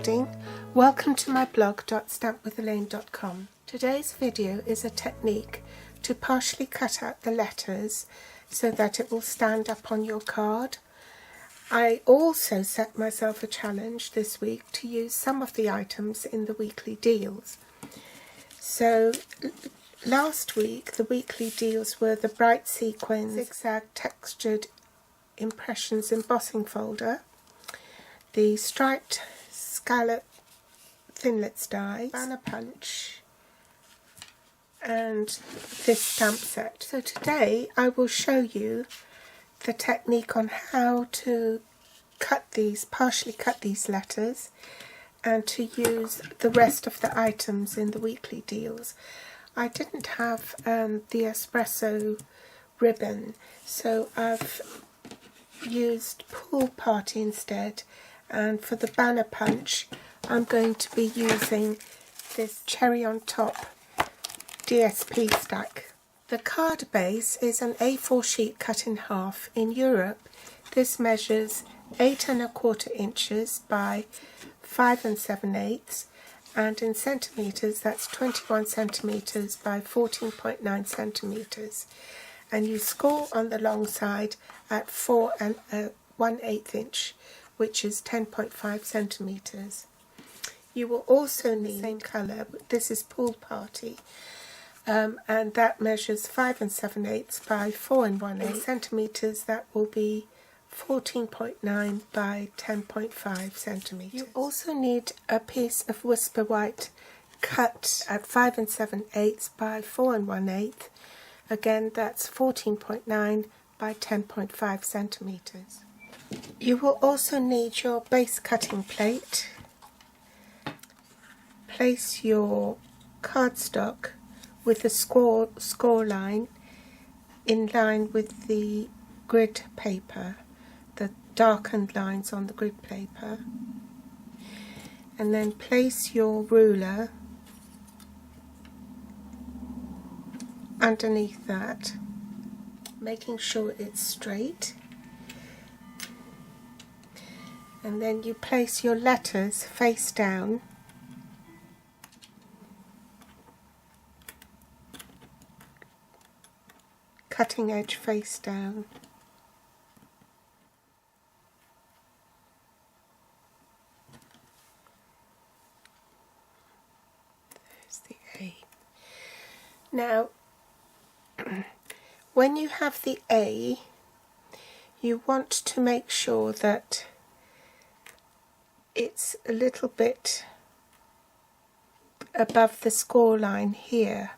recording. Welcome to my blog .stampwithelaine.com. Today's video is a technique to partially cut out the letters so that it will stand up on your card. I also set myself a challenge this week to use some of the items in the weekly deals. So last week the weekly deals were the bright sequins zigzag textured impressions embossing folder, the striped scallop thinlits die, banner punch, and this stamp set. So today I will show you the technique on how to partially cut these letters and to use the rest of the items in the weekly deals. I didn't have the espresso ribbon, so I've used Pool Party instead, and for the banner punch I'm going to be using this cherry on top DSP stack. The card base is an A4 sheet cut in half. In Europe this measures 8 1/4 inches by 5 7/8, and in centimetres that's 21 centimetres by 14.9 centimetres, and you score on the long side at 4 1/8 inch, which is 10.5 centimetres. You will also need the same colour, but this is Pool Party, and that measures 5 7/8 by 4 1/8 centimetres. That will be 14.9 by 10.5 centimetres. You also need a piece of Whisper White cut at 5 7/8 by 4 1/8. Again, that's 14.9 by 10.5 centimetres. You will also need your base cutting plate. Place your cardstock with the score line in line with the grid paper, the darkened lines on the grid paper, and then place your ruler underneath that, making sure it's straight, and then you place your letters face down, cutting edge face down. There's the A. Now when you have the A, you want to make sure that it's a little bit above the score line here.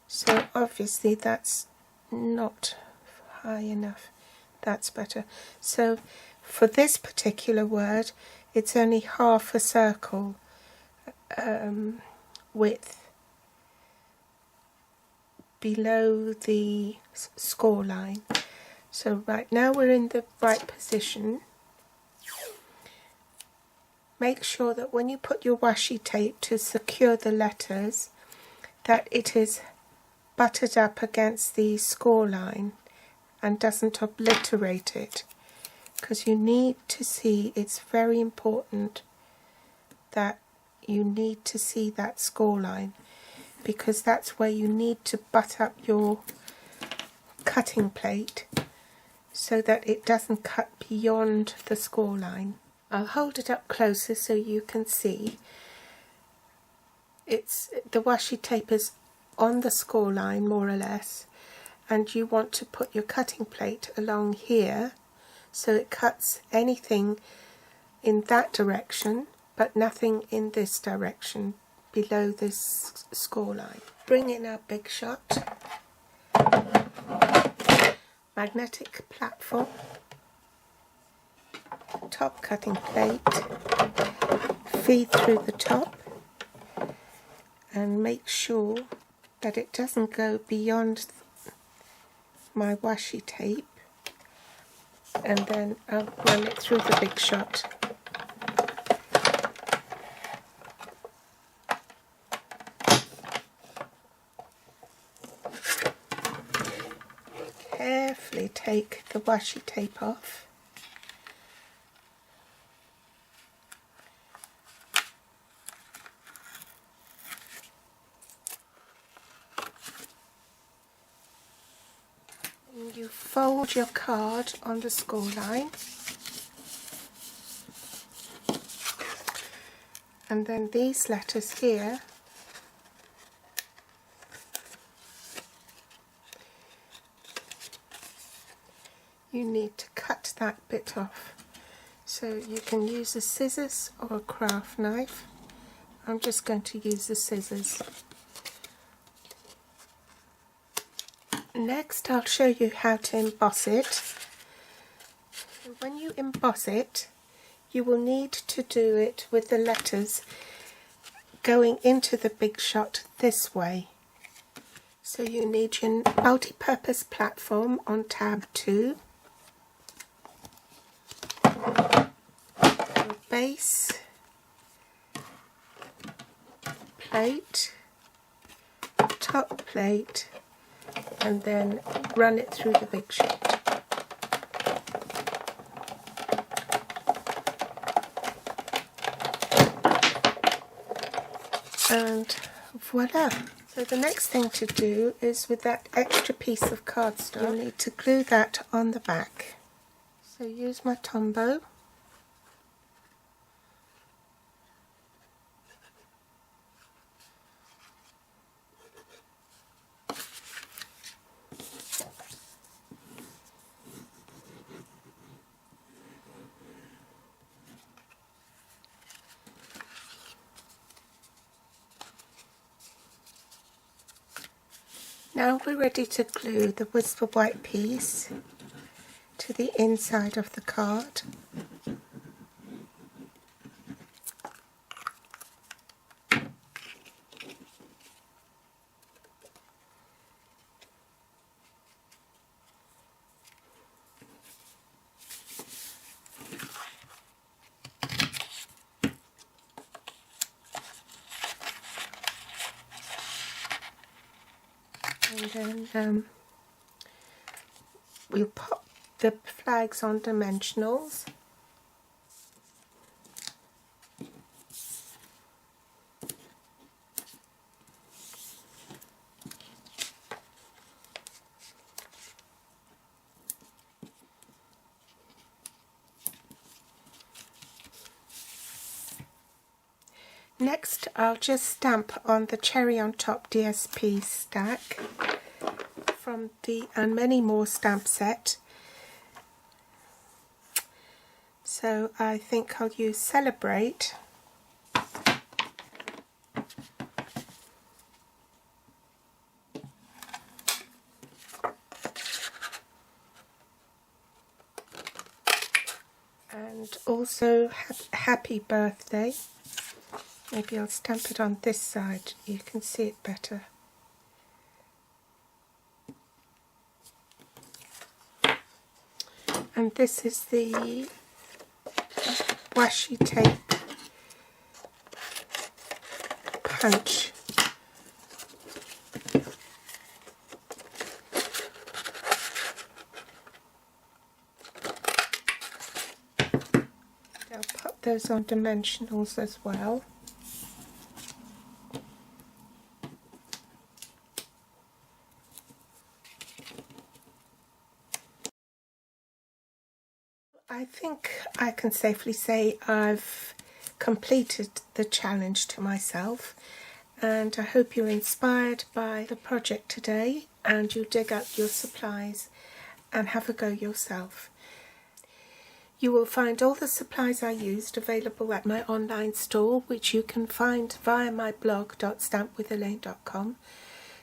So obviously that's not high enough. That's better. So for this particular word it's only half a circle width below the score line. So right now we're in the right position. Make sure that when you put your washi tape to secure the letters that it is buttered up against the score line and doesn't obliterate it, because you need to see, it's very important that you need to see that score line, because that's where you need to butt up your cutting plate so that it doesn't cut beyond the score line. I'll hold it up closer so you can see. The washi tape is on the score line more or less, and you want to put your cutting plate along here so it cuts anything in that direction but nothing in this direction below this score line. Bring in our Big Shot magnetic platform, top cutting plate, feed through the top and make sure that it doesn't go beyond my washi tape, and then I'll run it through the Big Shot. Carefully take the washi tape off You fold your card on the score line, and then these letters here you need to cut that bit off. So you can use a scissors or a craft knife. I'm just going to use the scissors. Next, I'll show you how to emboss it. When you emboss it, you will need to do it with the letters going into the big shot this way. So you need your multi-purpose platform on tab 2, your base, plate, top plate, and then run it through the big shot. And voila! So the next thing to do is, with that extra piece of cardstock, you need to glue that on the back. So use my Tombow. Now we're ready to glue the Whisper White piece to the inside of the card. And then we'll pop the flags on dimensionals. Next, I'll just stamp on the Cherry on Top DSP stack from the And Many More stamp set. So I think I'll use Celebrate. And also Happy Birthday. Maybe I'll stamp it on this side, you can see it better. And this is the washi tape punch. I'll put those on dimensionals as well. I think I can safely say I've completed the challenge to myself, and I hope you're inspired by the project today and you dig up your supplies and have a go yourself. You will find all the supplies I used available at my online store, which you can find via my blog stampwithelaine.com.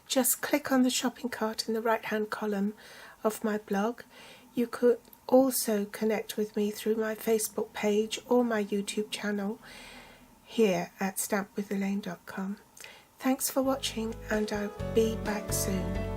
Just click on the shopping cart in the right hand column of my blog. You could also connect with me through my Facebook page or my YouTube channel here at stampwithelaine.com. Thanks for watching, and I'll be back soon.